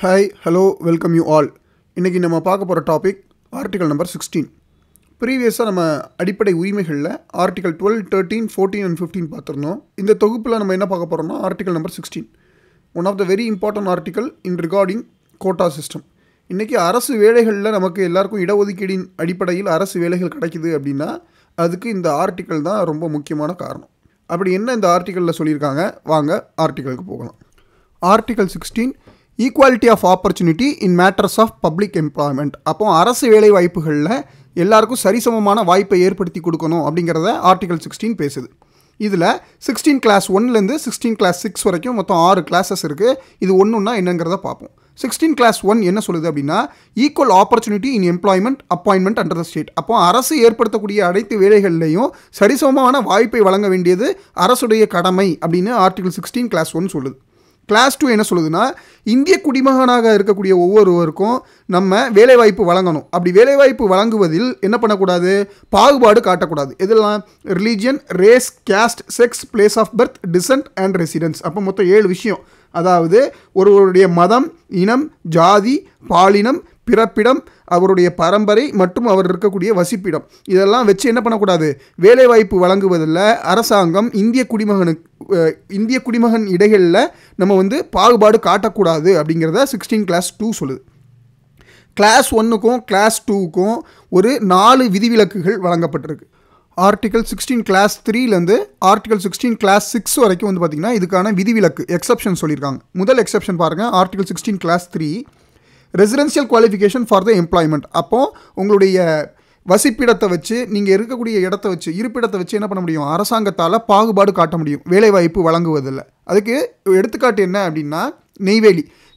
Hi hello welcome you all. இன்றைக்கி நம்ம பார்க்க போகிற டாபிக் ஆர்டிகல் நம்பர் 16. ப்ரீவியஸாக நம்ம அடிப்படை உரிமைகளில் ஆர்டிகல் 12, 13, 14 அண்ட் 15 பார்த்துருந்தோம். இந்த தொகுப்பில் நம்ம என்ன பார்க்க போகிறோம்னா article number 16, one of the very important article in regarding quota system. இன்றைக்கி அரசு வேலைகளில் நமக்கு எல்லாருக்கும் இடஒதுக்கீடின் அடிப்படையில் அரசு வேலைகள் கிடைக்குது அப்படின்னா அதுக்கு இந்த ஆர்டிக்கல் தான் ரொம்ப முக்கியமான காரணம். அப்படி என்ன இந்த ஆர்டிக்கலில் சொல்லியிருக்காங்க, வாங்க ஆர்டிக்கலுக்கு போகலாம். Article 16 equality of opportunity in matters of public employment. அப்போ அரசு வேலை வாய்ப்புகளில் எல்லாருக்கும் சரிசமமான வாய்ப்பை ஏற்படுத்தி கொடுக்கணும் அப்படிங்கிறத ஆர்டிகல் 16 பேசுது. இதில் 16 கிளாஸ் 1லேருந்து 16 கிளாஸ் 6 வரைக்கும் மொத்தம் 6 கிளாஸஸ் இருக்குது. இது ஒன்றுன்னா என்னங்கிறத பார்ப்போம். 16 கிளாஸ் 1 என்ன சொல்லுது அப்படின்னா equal opportunity in employment appointment under the state. அப்போ அரசு ஏற்படுத்தக்கூடிய அனைத்து வேலைகள்லையும் சரிசமமான வாய்ப்பை வழங்க வேண்டியது அரசுடைய கடமை அப்படின்னு ஆர்டிகல் 16 கிளாஸ் 1 சொல்லுது. கிளாஸ் 2 என்ன சொல்லுதுன்னா இந்திய குடிமகனாக இருக்கக்கூடிய ஒவ்வொருவருக்கும் நம்ம வேலைவாய்ப்பு வழங்கணும். அப்படி வேலைவாய்ப்பு வழங்குவதில் என்ன பண்ணக்கூடாது, பாகுபாடு காட்டக்கூடாது. இதெல்லாம் religion, race, caste, sex, place of birth, descent and residence. அப்போ மொத்தம் 7 விஷயம். அதாவது ஒருவருடைய மதம், இனம், ஜாதி, பாலினம், பிறப்பிடம், அவருடைய பரம்பரை மற்றும் அவர் இருக்கக்கூடிய வசிப்பிடம், இதெல்லாம் வச்சு என்ன பண்ணக்கூடாது, வேலைவாய்ப்பு வழங்குவதில் அரசாங்கம் இந்திய குடிமகன் இடைகளில் நம்ம பாகுபாடு காட்டக்கூடாது அப்படிங்கிறத 16 கிளாஸ் 2 சொல்லுது. கிளாஸ் 1க்கும் கிளாஸ் 2க்கும் ஒரு 4 விதிவிலக்குகள் வழங்கப்பட்டிருக்கு. ஆர்டிகல் 16 கிளாஸ் 3லேருந்து ஆர்டிகல் 16 கிளாஸ் 6 வரைக்கும் பார்த்திங்கன்னா இதுக்கான விதிவிலக்கு எக்ஸப்ஷன் சொல்லியிருக்காங்க. முதல் எக்ஸப்ஷன் பாருங்கள், article 16 clause 3 residential qualification for the employment. அப்போது உங்களுடைய வசிப்பிடத்தை வச்சு, நீங்கள் இருக்கக்கூடிய இடத்த வச்சு, இருப்பிடத்தை வச்சு என்ன பண்ண முடியும், அரசாங்கத்தால் பாகுபாடு காட்ட முடியும் வேலைவாய்ப்பு வழங்குவதில்லை. அதுக்கு எடுத்துக்காட்டு என்ன அப்படின்னா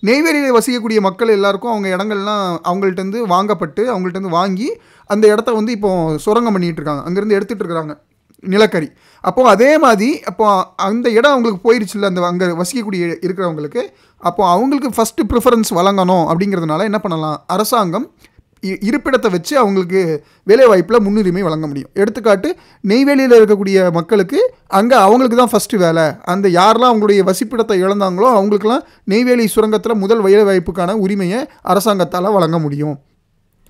நெய்வேலியில் வசிக்கக்கூடிய மக்கள் எல்லாருக்கும் அவங்க இடங்கள்லாம் அவங்கள்ட்டேருந்து வாங்கி அந்த இடத்த இப்போ சுரங்கம் பண்ணிகிட்டு இருக்காங்க, அங்கேருந்து எடுத்துகிட்டு இருக்கிறாங்க நிலக்கரி. அப்போது அதே மாதிரி அந்த இடம் அவங்களுக்கு போயிடுச்சுல்ல, அங்கே வசிக்கக்கூடிய இருக்கிறவங்களுக்கு, அவங்களுக்கு ஃபஸ்ட்டு ப்ரிஃபரன்ஸ் வழங்கணும். அப்படிங்கிறதுனால என்ன பண்ணலாம், அரசாங்கம் இருப்பிடத்தை வச்சு அவங்களுக்கு வேலைவாய்ப்பில் முன்னுரிமை வழங்க முடியும். எடுத்துக்காட்டு நெய்வேலியில் இருக்கக்கூடிய மக்களுக்கு அங்கே அவங்களுக்கு தான் ஃபஸ்ட்டு வேலை. அந்த யாரெல்லாம் அவங்களுடைய வசிப்பிடத்தை இழந்தாங்களோ அவங்களுக்கெல்லாம் நெய்வேலி சுரங்கத்தில் முதல் வேலைவாய்ப்புக்கான உரிமையை அரசாங்கத்தால் வழங்க முடியும்.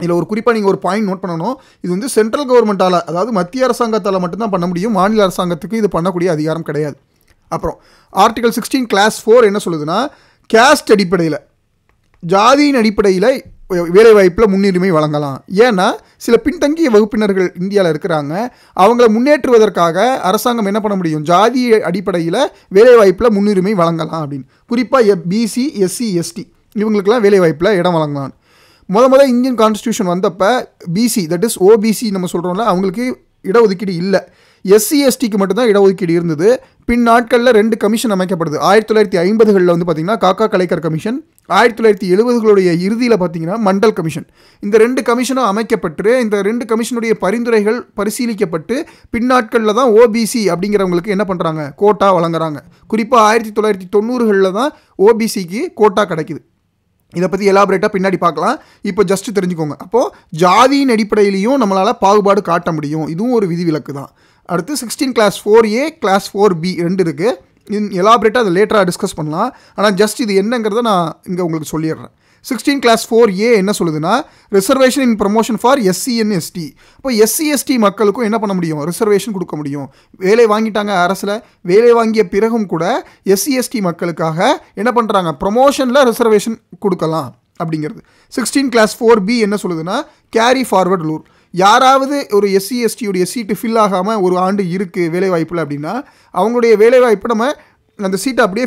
இதில் ஒரு குறிப்பாக நீங்கள் ஒரு பாயிண்ட் நோட் பண்ணணும், இது சென்ட்ரல் கவர்மெண்ட்டால், அதாவது மத்திய அரசாங்கத்தால் மட்டும்தான் பண்ண முடியும், மாநில அரசாங்கத்துக்கு இது பண்ணக்கூடிய அதிகாரம் கிடையாது. அப்புறம் ஆர்டிகல் 16 கிளாஸ் 4 என்ன சொல்லுதுன்னா கேஸ்ட் அடிப்படையில், ஜாதியின் அடிப்படையில் வேலைவாய்ப்பில் முன்னுரிமை வழங்கலாம். ஏன்னா சில பின்தங்கிய வகுப்பினர்கள் இந்தியாவில் இருக்கிறாங்க, அவங்கள முன்னேற்றுவதற்காக அரசாங்கம் என்ன பண்ண முடியும், ஜாதி அடிப்படையில் வேலைவாய்ப்பில் முன்னுரிமை வழங்கலாம் அப்படின்னு. குறிப்பாக பிசி, எஸ்சி, எஸ்டி இவங்களுக்கெல்லாம் வேலைவாய்ப்பில் இடம் வழங்கலாம். முதல் இந்தியன் கான்ஸ்டியூஷன் வந்தப்போ பிசி, தட் இஸ் ஓபிசி நம்ம சொல்கிறோம்ல, அவங்களுக்கு இடஒதுக்கீடு இல்லை. எஸ்சி, எஸ்டிக்கு மட்டும்தான் இடஒதுக்கீடு இருந்தது. பின் நாட்களில் 2 கமிஷன் அமைக்கப்படுது. 1950களில் பார்த்திங்கன்னா காக்கா கலைக்கர் கமிஷன், 1970களுடைய இறுதியில் பார்த்திங்கன்னா மண்டல் கமிஷன். இந்த 2 கமிஷனும் அமைக்கப்பட்டு இந்த 2 கமிஷனுடைய பரிந்துரைகள் பரிசீலிக்கப்பட்டு பின்னாட்களில் தான் ஓபிசி அப்படிங்கிறவங்களுக்கு என்ன பண்ணுறாங்க, கோட்டா வழங்குறாங்க. குறிப்பாக 1990களில் தான் ஓபிசிக்கு கோட்டா கிடைக்குது. இதை பற்றி எலாபரேட்டாக பின்னாடி பார்க்கலாம், இப்போ ஜஸ்ட்டு தெரிஞ்சுக்கோங்க. அப்போது ஜாதியின் அடிப்படையிலையும் நம்மளால் பாகுபாடு காட்ட முடியும், இதுவும் ஒரு விதிவிலக்கு தான். அடுத்து 16 கிளாஸ் 4A, கிளாஸ் 4B 2 இருக்குது. எலாபரேட்டாக அதை லேட்டராக டிஸ்கஸ் பண்ணலாம். ஆனால் ஜஸ்ட் இது என்னங்கிறத நான் இங்கே உங்களுக்கு சொல்லிடுறேன். 16 கிளாஸ் 4A என்ன சொல்லுதுன்னா reservation in promotion for SC and ST. இப்போ எஸ்சி எஸ்டி மக்களுக்கும் என்ன பண்ண முடியும், ரிசர்வேஷன் கொடுக்க முடியும். வேலை வாங்கிட்டாங்க அரசில், வேலை வாங்கிய பிறகும் கூட எஸ்சி எஸ்டி மக்களுக்காக என்ன பண்ணுறாங்க, ப்ரமோஷனில் ரிசர்வேஷன் கொடுக்கலாம் அப்படிங்கிறது. 16 கிளாஸ் 4B என்ன சொல்லுதுன்னா கேரி ஃபார்வர்ட் ரூல். யாராவது ஒரு எஸ்சி எஸ்டியுடைய சீட்டு ஃபில் ஆகாமல் ஒரு ஆண்டு இருக்குது வேலைவாய்ப்பில் அப்படின்னா அவங்களுடைய வேலைவாய்ப்பு நம்ம அந்த சீட்டை அப்படியே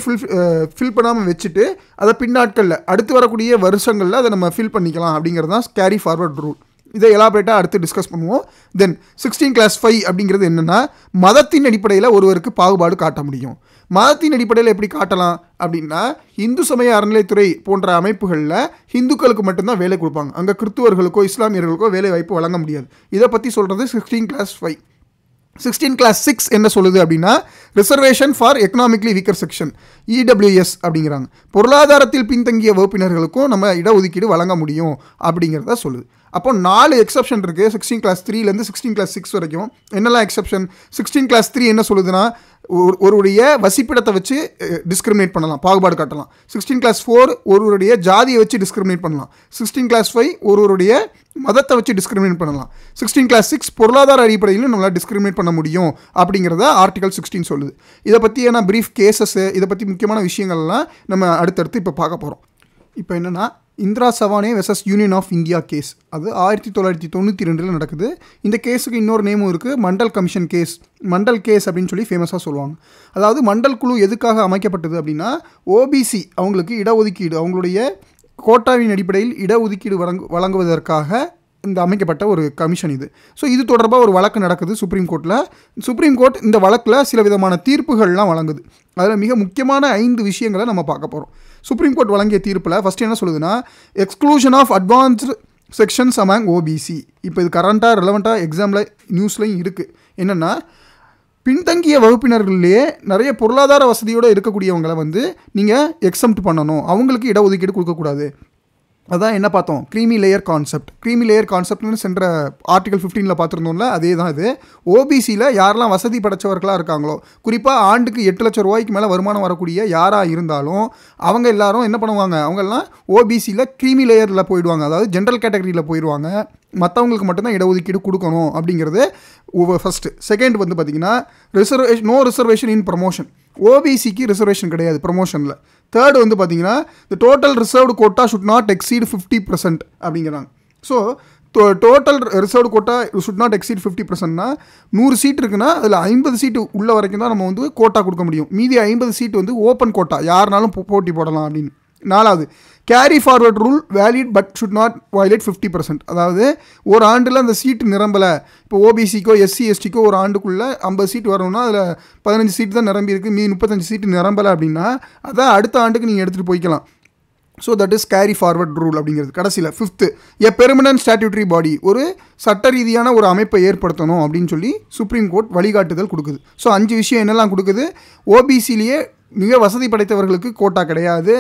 ஃபில் பண்ணாமல் வச்சுட்டு அதை பின்னாட்களில் அடுத்து வரக்கூடிய வருஷங்களில் அதை நம்ம ஃபில் பண்ணிக்கலாம் அப்படிங்கிறது தான் கேரி ஃபார்வர்ட் ரூல். இதை எலாபரேட்டாக அடுத்து டிஸ்கஸ் பண்ணுவோம். தென் 16 கிளாஸ் 5 அப்படிங்கிறது என்னென்னா மதத்தின் அடிப்படையில் ஒருவருக்கு பாகுபாடு காட்ட முடியும். மதத்தின் அடிப்படையில் எப்படி காட்டலாம் அப்படின்னா இந்து சமய அறநிலைத்துறை போன்ற அமைப்புகளில் ஹிந்துக்களுக்கு மட்டும்தான் வேலை கொடுப்பாங்க, அங்கே கிறிஸ்துவர்களுக்கோ இஸ்லாமியர்களுக்கோ வேலை வாய்ப்பு வழங்க முடியாது. இதை பற்றி சொல்கிறது 16 கிளாஸ் 5. 16 கிளாஸ் 6 என்ன சொல்லுது அப்படின்னா reservation for economically weaker section, EWS அப்படிங்கிறாங்க. பொருளாதாரத்தில் பின்தங்கிய வகுப்பினர்களுக்கும் நம்ம இடஒதுக்கீடு வழங்க முடியும் அப்படிங்கிறத சொல்லுது. அப்போ 4 எக்ஸப்ஷன் இருக்குது 16 கிளாஸ் 3லேருந்து 16 கிளாஸ் 6 வரைக்கும். என்னெல்லாம் எக்ஸப்ஷன், 16 கிளாஸ் 3 என்ன சொல்லுதுன்னா ஒருவருடைய வசிப்பிடத்தை வச்சு டிஸ்கிரிமினேட் பண்ணலாம், பாகுபாடு காட்டலாம். 16(4) ஒருவருடைய ஜாதியை வச்சு டிஸ்கிரிமினேட் பண்ணலாம். 16(5) ஒருவருடைய மதத்தை வச்சு டிஸ்கிரிமினேட் பண்ணலாம். 16(6) பொருளாதார அடிப்படையிலும் நம்மளால் டிஸ்கிரிமினேட் பண்ண முடியும் அப்படிங்கிறத ஆர்டிகல் 16 சொல்லுது. இதை பற்றியான ப்ரீஃப் கேசஸ்ஸு, இதை பற்றி முக்கியமான விஷயங்கள்லாம் நம்ம அடுத்தடுத்து இப்போ பார்க்க போகிறோம். இப்போ என்னென்னா, Indira Sawhney versus union of India case, அது 1992 நடக்குது. இந்த கேஸுக்கு இன்னொரு நேமும் இருக்குது, Mandal commission case. Mandal case அப்படின்னு சொல்லி ஃபேமஸாக சொல்லுவாங்க. அதாவது மண்டல் குழு எதுக்காக அமைக்கப்பட்டது அப்படின்னா, ஓபிசி அவங்களுக்கு இடஒதுக்கீடு, அவங்களுடைய கோட்டாவின் அடிப்படையில் இடஒதுக்கீடு வழங்குவதற்காக இந்த அமைக்கப்பட்ட ஒரு கமிஷன் இது. ஸோ இது தொடர்பாக ஒரு வழக்கு நடக்குது சுப்ரீம் கோர்ட்டில். சுப்ரீம் கோர்ட் இந்த வழக்கில் சில விதமான தீர்ப்புகள்லாம் வழங்குது. அதில் மிக முக்கியமான 5 விஷயங்களை நம்ம பார்க்க போகிறோம். சுப்ரீம் கோர்ட் வழங்கிய தீர்ப்பில் ஃபஸ்ட்டு என்ன சொல்லுதுன்னா, exclusion of advanced sections among OBC. இப்போ இது கரண்ட்டாக ரெலவெண்ட்டாக எக்ஸாமில் நியூஸ்லையும் இருக்குது. என்னென்னா, பின்தங்கிய வகுப்பினர்கள்லேயே நிறைய பொருளாதார வசதியோடு இருக்கக்கூடியவங்களை நீங்கள் எக்ஸம்ப்ட் பண்ணணும், அவங்களுக்கு இடஒதுக்கீடு கொடுக்கக்கூடாது. அதான் என்ன பார்த்தோம், creamy layer concept. Creamy layer கான்செப்ட்னு சென்ற ஆர்டிகல் 15 பார்த்துருந்தோம்ல, அதே தான் இது. ஓபிசியில் யாரெல்லாம் வசதி படைத்தவர்களாக இருக்காங்களோ, குறிப்பாக ஆண்டுக்கு 8 லட்சம் ரூபாய்க்கு மேலே வருமானம் வரக்கூடிய யாராக இருந்தாலும் அவங்க எல்லாரும் என்ன பண்ணுவாங்க, அவங்கெல்லாம் ஓபிசியில் க்ரீமி லேயரில் போயிடுவாங்க, அதாவது ஜென்ரல் கேட்டகரியில் போயிடுவாங்க. மற்றவங்களுக்கு மட்டும்தான் இடஒதுக்கீடு கொடுக்கணும் அப்படிங்கிறது ஃபஸ்ட்டு. செகண்ட் பார்த்திங்கன்னா, நோ ரிசர்வேஷன் இன் ப்ரமோஷன். ஓபிசிக்கு ரிசர்வேஷன் கிடையாது ப்ரமோஷனில். தேர்டு பார்த்திங்கன்னா, the total reserved quota should not exceed 50% அப்படிங்கிறாங்க. So total reserved quota should not exceed 50%னா 100 சீட் இருக்குன்னா அதில் 50 சீட்டு உள்ள வரைக்கும் தான் நம்ம கோட்டா கொடுக்க முடியும். மீதி 50 சீட்டு ஓப்பன் கோட்டா, யாருனாலும் போட்டி போடலாம் அப்படின்னு. 4வது, carry forward rule valid but should not violate 50%. அதாவது ஒரு ஆண்டில் அந்த சீட்டு நிரம்பலை. இப்போ ஓபிசிக்கோ எஸ்சி எஸ்டிக்கோ ஒரு ஆண்டுக்குள்ளே 50 சீட் வரணும்னா அதில் 15 சீட்டு தான் நிரம்பி இருக்குது, மீதி 35 சீட்டு நிரம்பலை அப்படின்னா அதை அடுத்த ஆண்டுக்கு நீங்கள் எடுத்துகிட்டு போய்க்கலாம். So that is carry forward rule அப்படிங்கிறது. கடைசியில் 5th, எ பெர்மனன்ட் ஸ்டாட்யூட்டரி பாடி, ஒரு சட்ட ரீதியான ஒரு அமைப்பை ஏற்படுத்தணும் அப்படின்னு சொல்லி சுப்ரீம் கோர்ட் வழிகாட்டுதல் கொடுக்குது. ஸோ 5 விஷயம் என்னெல்லாம் கொடுக்குது, ஓபிசிலேயே மிக வசதி படைத்தவர்களுக்கு கோட்டா கிடையாது,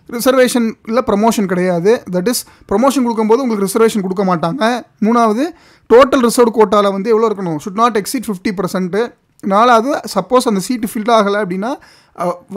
ரிசர்வேஷன் இல்லை ப்ரமோஷன் கிடையாது, தட் இஸ் ப்ரமோஷன் கொடுக்கும்போது உங்களுக்கு ரிசர்வேஷன் கொடுக்க மாட்டாங்க. 3வது, டோட்டல் ரிசர்வ்டு கோட்டாவில் எவ்வளோ இருக்கணும், ஷுட் நாட் எக்ஸீட் 50%. 4வது, சப்போஸ் அந்த சீட்டு ஃபில் ஆகலை அப்படின்னா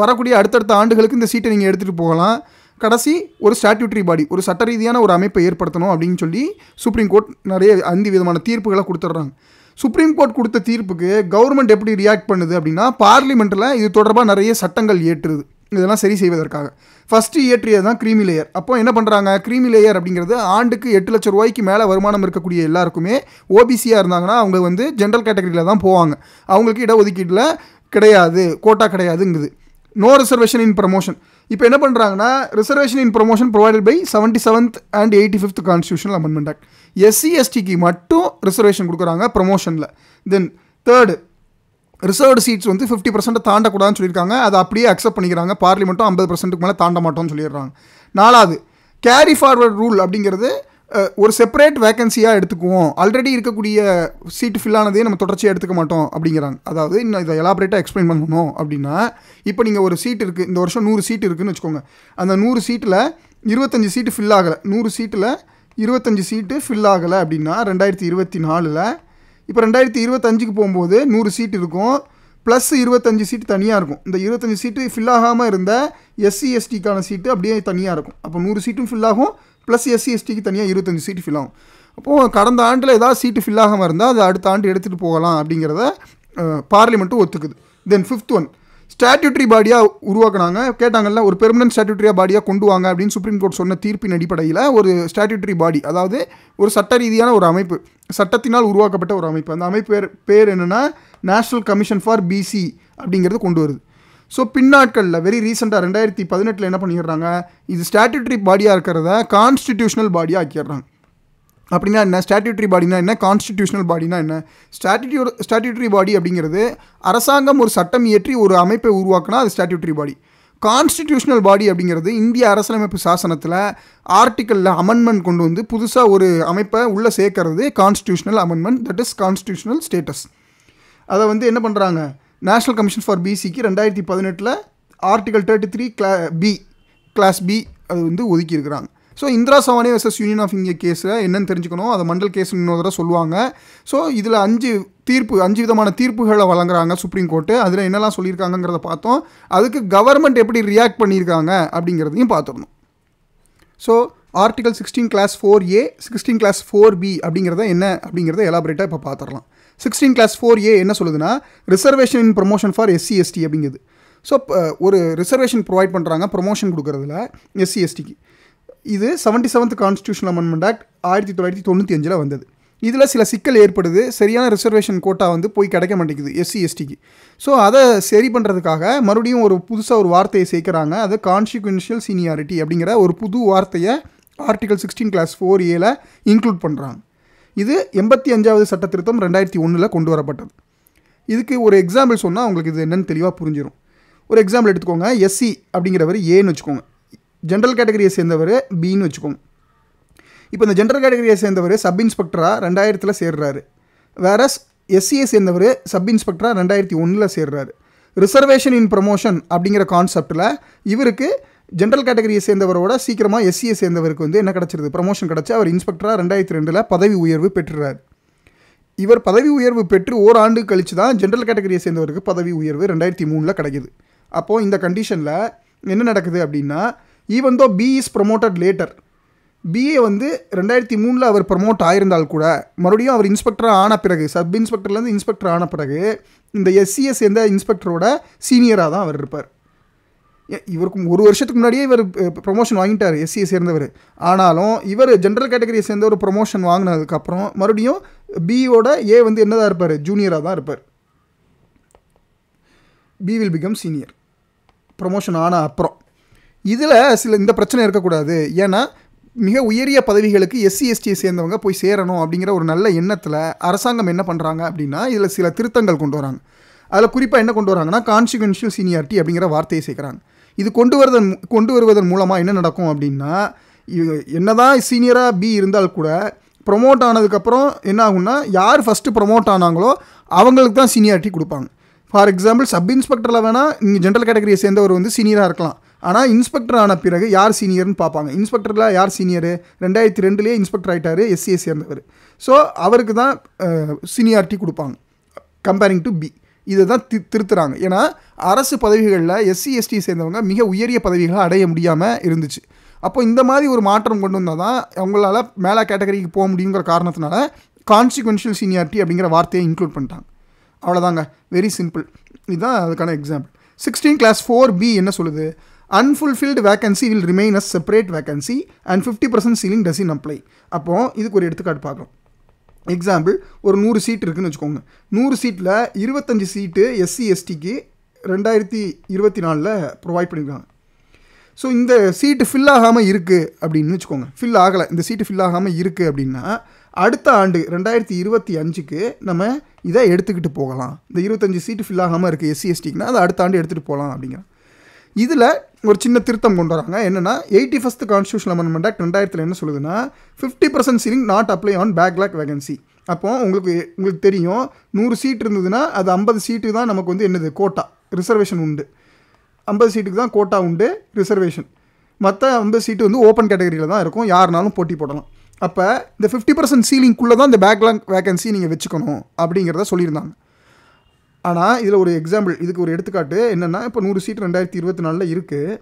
வரக்கூடிய அடுத்தடுத்த ஆண்டுகளுக்கு இந்த சீட்டை நீங்கள் எடுத்துகிட்டு போகலாம். கடைசி, ஒரு ஸ்டாட்யூட்டரி பாடி, ஒரு சட்ட ரீதியான ஒரு அமைப்பை ஏற்படுத்தணும் அப்படின்னு சொல்லி சுப்ரீம் கோர்ட் நிறைய 5 விதமான தீர்ப்புகளை கொடுத்துட்றாங்க. சுப்ரீம் கோர்ட் கொடுத்த தீர்ப்புக்கு கவர்மெண்ட் எப்படி ரியாக்ட் பண்ணுது அப்படின்னா, பார்லிமெண்ட்டில் இது தொடர்பாக நிறைய சட்டங்கள் ஏற்றுது இதெல்லாம் சரி செய்வதற்காக. ஃபஸ்ட்டு இயற்றியது தான் க்ரீமி லேயர். அப்போ என்ன பண்ணுறாங்க, க்ரீமி லேயர் அப்படிங்கிறது ஆண்டுக்கு 8 லட்சம் ரூபாய்க்கு மேலே வருமானம் இருக்கக்கூடிய எல்லாருக்குமே ஓபிசியாக இருந்தாங்கன்னா அவங்க ஜென்ரல் கேட்டகரியில் தான் போவாங்க, அவங்களுக்கு இடஒதுக்கீட்டில் கிடையாது, கோட்டா கிடையாதுங்குது. No reservation in promotion. இப்போ என்ன பண்ணுறாங்கன்னா, reservation in promotion provided by 77th and 85th constitutional amendment act. SC எஸ்டிக்கு மட்டும் ரிசர்வேஷன் கொடுக்குறாங்க ப்ரமோஷனில். தென் தேர்டு, ரிசர்வ்டு சீட்ஸ் 50% தாண்டக்கூடாதுன்னு சொல்லியிருக்காங்க, அதை அப்படியே அக்செப்ட் பண்ணிக்கிறாங்க. பார்லிமெண்ட்டும் 50%க்கு மேலே தாண்ட மாட்டோம்னு சொல்லிடுறாங்க. 4வது, கேரி ஃபார்வர்ட் ரூல் அப்படிங்கிறது ஒரு செப்பரேட் வேகன்சியாக எடுத்துக்குவோம், ஆல்ரெடி இருக்கக்கூடிய சீட்டு ஃபில் ஆனதே நம்ம தொடர்ச்சியாக எடுத்துக்க மாட்டோம் அப்படிங்கிறாங்க. அதாவது இன்னும் இதை எலாபரேட்டாக எக்ஸ்பிளைன் பண்ணணும் அப்படின்னா, இப்போ நீங்கள் ஒரு சீட் இருக்குது, இந்த வருஷம் 100 சீட்டு இருக்குதுன்னு வச்சுக்கோங்க. அந்த 100 சீட்டில் 25 சீட்டு ஃபில் ஆகலை, 100 சீட்டில் 25 சீட்டு ஃபில் ஆகலை அப்படின்னா 2024ல், இப்போ 2025க்கு போகும்போது 100 சீட்டு இருக்கும், ப்ளஸ் 25 சீட்டு தனியாக இருக்கும். இந்த 25 சீட்டு ஃபில் ஆகாமல் இருந்த எஸ்சி எஸ்டிக்கான சீட்டு அப்படியே தனியாக இருக்கும். அப்போ 100 சீட்டும் ஃபில் ஆகும், ப்ளஸ் எஸ்சி எஸ்டிக்கு தனியாக 25 சீட்டு ஃபில் ஆகும். அப்போது கடந்த ஆண்டில் ஏதாவது சீட்டு ஃபில் ஆகாமல் இருந்தால் அது அடுத்த ஆண்டு எடுத்துகிட்டு போகலாம் அப்படிங்கிறத பார்லிமெண்ட்டும் ஒத்துக்குது. தென் 5th ஒன், ஸ்டாட்யூட்டரி பாடியாக உருவாக்குனாங்க. கேட்டாங்கல்ல, ஒரு பெர்மனன்ட் ஸ்டாட்யூட்டரியாக பாடியாக கொண்டு வாங்க அப்படின்னு சுப்ரீம் கோர்ட் சொன்ன தீர்ப்பின் அடிப்படையில் ஒரு ஸ்டாட்யூட்டரி பாடி, அதாவது ஒரு சட்ட ரீதியான ஒரு அமைப்பு, சட்டத்தினால் உருவாக்கப்பட்ட ஒரு அமைப்பு. அந்த அமைப்பு பேர் என்னென்னா நேஷ்னல் கமிஷன் ஃபார் பிசி அப்படிங்கிறது கொண்டு வருது. ஸோ பின்னாட்களில் வெரி ரீசெண்டாக 2018 என்ன பண்ணிடுறாங்க, இது ஸ்டாட்யூட்டரி பாடியாக இருக்கிறத கான்ஸ்டிடியூஷனல் பாடியாக ஆக்கிடுறாங்க. அப்படின்னா என்ன, ஸ்டாட்யூட்டரி பாடினா என்ன, கான்ஸ்டிடியூஷனல் பாடினா என்ன? ஸ்டாட்யூட்டரி பாடி அப்படிங்கிறது அரசாங்கம் ஒரு சட்டம் இயற்றி ஒரு அமைப்பை உருவாக்குனா அது ஸ்டாட்யூட்டரி பாடி. கான்ஸ்டிடியூஷனல் பாடி அப்படிங்கிறது இந்திய அரசியலமைப்பு சாசனத்தில் ஆர்டிக்கலில் அமெண்ட்மெண்ட் கொண்டு புதுசாக ஒரு அமைப்பை உள்ளே சேர்க்கறது constitutional amendment, that is constitutional status. அதை என்ன பண்ணுறாங்க, நேஷ்னல் கமிஷன் ஃபார் பிசிக்கு 2018 ஆர்டிகல் 33 கிளாஸ் பி அது ஒதுக்கியிருக்கிறாங்க. So Indira Sawhney versus union of India கேஸில் என்னென்னு தெரிஞ்சுக்கணும், அதை மண்டல் கேஸ் இன்னொரு தடவை சொல்லுவாங்க. ஸோ இதில் 5 விதமான தீர்ப்புகளை வழங்குறாங்க சுப்ரீம் கோர்ட்டு. அதில் என்னெல்லாம் சொல்லியிருக்காங்கிறத பார்த்தோம். அதுக்கு கவர்மெண்ட் எப்படி ரியாக்ட் பண்ணியிருக்காங்க அப்படிங்கிறதையும் பார்த்துடணும். So article 16 class 4A 16 class 4B அப்படிங்கிறத என்ன அப்படிங்கிறத எலாபரேட்டாக இப்போ பார்த்துடலாம். 16 கிளாஸ் 4A என்ன சொல்லுதுன்னா, reservation in promotion for SC ST அப்படிங்கிறது. ஸோ ஒரு ரிசர்வேஷன் ப்ரொவைட் பண்ணுறாங்க ப்ரொமோஷன் கொடுக்குறதுல SC STக்கு. இது 77th கான்ஸ்டியூஷன் அமெண்ட்மெண்ட் ஆக்ட் 1995 வந்தது. இதில் சில சிக்கல் ஏற்படுது. சரியான ரிசர்வேஷன் கோட்டா வந்து போய் கிடைக்க மாட்டேங்குது SC STக்கு. ஸோ அதை சரி பண்ணுறதுக்காக மறுபடியும் புதுசாக ஒரு வார்த்தையை சேர்க்குறாங்க. அது கான்சிக்வென்ஷியல் சீனியாரிட்டி அப்படிங்கிற ஒரு புது வார்த்தையை ஆர்டிகல் 16 கிளாஸ் 4Aல இன்க்ளூட் பண்ணுறாங்க. இது 85வது சட்ட திருத்தம் 2001 கொண்டு வரப்பட்டது. இதுக்கு ஒரு எக்ஸாம்பிள் சொன்னால் உங்களுக்கு இது என்னென்னு தெளிவாக புரிஞ்சிடும். ஒரு எக்ஸாம்பிள் எடுத்துக்கோங்க. SC அப்படிங்கிறவர் ஏன்னு வச்சுக்கோங்க, ஜென்ரல் கேட்டகரியை சேர்ந்தவர் பின்னு வச்சுக்கோங்க. இப்போ இந்த ஜென்ரல் கேட்டகரியை சேர்ந்தவர் சப் இன்ஸ்பெக்டராக 2000 சேர்றாரு. வேற SCயை சேர்ந்தவர் சப் இன்ஸ்பெக்டராக 2001 சேர்றாரு. ரிசர்வேஷன் இன் ப்ரமோஷன் அப்படிங்கிற கான்செப்டில் இவருக்கு ஜென்ரல் கேட்டகரியை சேர்ந்தவரோட சீக்கிரமாக SCயை சேர்ந்தவருக்கு வந்து என்ன கிடச்சிருது, ப்ரமோஷன் கிடச்சி அவர் இன்ஸ்பெக்டராக 2002 பதவி உயர்வு பெற்றுறாரு. இவர் பதவி உயர்வு பெற்று ஓராண்டு கழித்து தான் ஜென்ரல் கேட்டகரியை சேர்ந்தவருக்கு பதவி உயர்வு 2003 கிடைக்குது. அப்போது இந்த கண்டிஷனில் என்ன நடக்குது அப்படின்னா, even though B is promoted later, BA வந்து 2003 அவர் ப்ரமோட் ஆயிருந்தால் கூட மறுபடியும் அவர் இன்ஸ்பெக்டராக ஆன பிறகு, சப் இன்ஸ்பெக்டர்லேருந்து இன்ஸ்பெக்டர் ஆன பிறகு இந்த SCயை சேர்ந்த இன்ஸ்பெக்டரோட சீனியராக தான் அவர் இருப்பார். இவருக்கு 1 வருஷத்துக்கு முன்னாடியே இவர் ப்ரொமோஷன் வாங்கிட்டார் SCயை சேர்ந்தவர். ஆனாலும் இவர் ஜென்ரல் கேட்டகரியை சேர்ந்த ஒரு ப்ரொமோஷன் வாங்கினதுக்கப்புறம் மறுபடியும் பியோட A வந்து என்னதான் இருப்பார், ஜூனியராக தான் இருப்பார். B will become senior promotion ஆன அப்புறம். இதில் இந்த பிரச்சனை இருக்கக்கூடாது. ஏன்னா மிக உயரிய பதவிகளுக்கு SC STயை சேர்ந்தவங்க போய் சேரணும் அப்படிங்கிற ஒரு நல்ல எண்ணத்தில் அரசாங்கம் என்ன பண்ணுறாங்க அப்படின்னா, இதில் சில திருத்தங்கள் கொண்டு வராங்க. அதில் குறிப்பாக என்ன கொண்டு வராங்கன்னா, கான்சிக்வென்ஷியல் சீனியாரிட்டி அப்படிங்கிற வார்த்தையை சேர்க்குறாங்க. இது கொண்டு வருவதன் மூலமாக என்ன நடக்கும் அப்படின்னா, என்னதான் சீனியராக B இருந்தால் கூட ப்ரொமோட் ஆனதுக்கப்புறம் என்ன ஆகும்னா, யார் ஃபஸ்ட்டு ப்ரொமோட் ஆனாங்களோ அவங்களுக்கு தான் சீனியாரிட்டி கொடுப்பாங்க. ஃபார் எக்ஸாம்பிள் சப் இன்ஸ்பெக்டரில் வேணால் இங்கே ஜென்ரல் கேட்டகரியை சேர்ந்தவர் வந்து சீனியராக இருக்கலாம். ஆனால் இன்ஸ்பெக்டர் ஆன பிறகு யார் சீனியர்னு பார்ப்பாங்க. இன்ஸ்பெக்டரில் யார் சீனியரு, 2002 இன்ஸ்பெக்டர் ஆகிட்டார் SCயை சேர்ந்தவர். ஸோ அவருக்கு தான் சீனியாரிட்டி கொடுப்பாங்க கம்பேரிங் டு B. இதை தான் திருத்துறாங்க. ஏன்னா அரசு பதவிகளில் SC ST சேர்ந்தவங்க மிக உயரிய பதவிகளை அடைய முடியாமல் இருந்துச்சு. அப்போ இந்த மாதிரி ஒரு மாற்றம் கொண்டு வந்தால் தான் அவங்களால மேலே கேட்டகரிக்கு போக முடியுங்கிற காரணத்தினால கான்சிக்வென்ஷியல் சீனியாரிட்டி அப்படிங்கிற வார்த்தையை இன்க்ளூட் பண்ணிட்டாங்க. அவ்வளோதாங்க, வெரி சிம்பிள். இதுதான் அதுக்கான எக்ஸாம்பிள். 16 கிளாஸ் 4B என்ன சொல்லுது, unfulfilled vacancy will remain as separate vacancy and 50% ceiling doesn't apply. அப்போது இதுக்கு ஒரு எடுத்துக்காட்டு பார்க்கலாம். எக்ஸாம்பிள், ஒரு 100 சீட் இருக்குதுன்னு வச்சுக்கோங்க. 100 சீட்டில் 25 சீட்டு SC STக்கு 2024 ப்ரொவைட் பண்ணியிருக்காங்க. ஸோ இந்த சீட்டு ஃபில் ஆகாமல் இருக்குது அப்படின்னு வச்சுக்கோங்க. ஃபில் ஆகலை, இந்த சீட்டு ஃபில் ஆகாமல் இருக்குது அப்படின்னா அடுத்த ஆண்டு 2025க்கு நம்ம இதை எடுத்துக்கிட்டு போகலாம். இந்த 25 சீட்டு ஃபில் ஆகாமல் இருக்குது SC STக்குன்னா அதை அடுத்த ஆண்டு எடுத்துகிட்டு போகலாம் அப்படிங்கிறாங்க. இதில் ஒரு சின்ன திருத்தம் கொண்டு வராங்க. என்னென்னா 81st கான்ஸ்டியூஷன் அமெண்ட்மெண்ட் ஆக்ட் 2000 என்ன சொல்லுதுன்னா, 50% ceiling not apply on backlog vacancy. அப்போது உங்களுக்கு தெரியும், 100 சீட் இருந்ததுன்னா அது 50 சீட்டு தான் நமக்கு வந்து என்னது கோட்டா, ரிசர்வேஷன் உண்டு. 50 சீட்டுக்கு தான் கோட்டா உண்டு, ரிசர்வேஷன். மற்ற 50 சீட்டு வந்து ஓப்பன் கேட்டகரியில் தான் இருக்கும், யாருனாலும் போட்டி போடலாம். அப்போ இந்த 50% சீலிங்குள்ளே தான் இந்த பேக்லாக் வேகன்சி நீங்கள் வச்சுக்கணும் அப்படிங்கிறத சொல்லியிருந்தாங்க. ஆனால் இதில் ஒரு எக்ஸாம்பிள், இதுக்கு ஒரு எடுத்துக்காட்டு என்னென்னா, இப்போ 100 சீட் 2024 இருக்குது.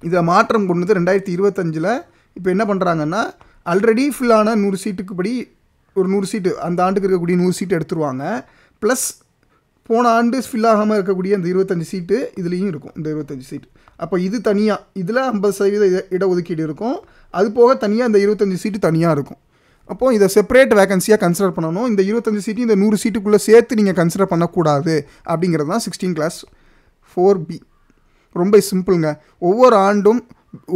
இதை மாற்றம் கொண்டு வந்து 2025 இப்போ என்ன பண்ணுறாங்கன்னா, ஆல்ரெடி ஃபுல்லான 100 சீட்டுக்கு படி ஒரு 100 சீட்டு அந்த ஆண்டுக்கு இருக்கக்கூடிய 100 சீட்டு எடுத்துருவாங்க. ப்ளஸ் போன ஆண்டு ஃபில் ஆகாமல் இருக்கக்கூடிய அந்த 25 சீட்டு இதுலேயும் இருக்கும், இந்த 25 சீட்டு. அப்போ இது தனியாக, இதில் 50% இடஒதுக்கீடு இருக்கும். அது போக தனியாக இந்த 25 சீட்டு தனியாக இருக்கும். அப்போது இதை செப்பரேட் வேகன்சியாக கன்சிடர் பண்ணணும். இந்த 25 சீட்டு இந்த 100 சீட்டுக்குள்ளே சேர்த்து நீங்கள் கன்சிடர் பண்ணக்கூடாது அப்படிங்கிறது தான் 16 கிளாஸ் 4B. ரொம்ப சிம்பிளுங்க. ஒவ்வொரு ஆண்டும்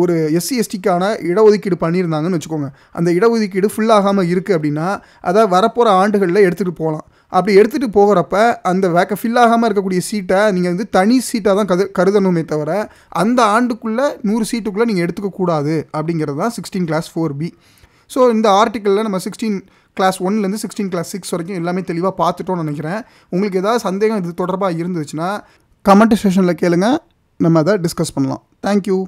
ஒரு SC STக்கான இடஒதுக்கீடு பண்ணியிருந்தாங்கன்னு வச்சுக்கோங்க. அந்த இடஒதுக்கீடு ஃபுல் ஆகாமல் இருக்குது அப்படின்னா அதை வரப்போகிற ஆண்டுகளில் எடுத்துகிட்டு போகலாம். அப்படி எடுத்துகிட்டு போகிறப்ப அந்த ஃபில் ஆகாமல் இருக்கக்கூடிய சீட்டை நீங்கள் வந்து தனி சீட்டாக தான் கருதணுமே தவிர அந்த ஆண்டுக்குள்ளே 100 சீட்டுக்குள்ளே நீங்கள் எடுத்துக்கக்கூடாது அப்படிங்கிறது தான் 16 கிளாஸ் 4B. ஸோ இந்த ஆர்டிக்கிளில் நம்ம 16 கிளாஸ் 1லேருந்து 16 கிளாஸ் 6 வரைக்கும் எல்லாமே தெளிவாக பார்த்துட்டோன்னு நினைக்கிறேன். உங்களுக்கு ஏதாவது சந்தேகம் இது தொடர்பாக இருந்துச்சுன்னா கமெண்ட் செக்ஷனில் கேளுங்க, நம்ம அதை டிஸ்கஸ் பண்ணலாம். தேங்க்யூ.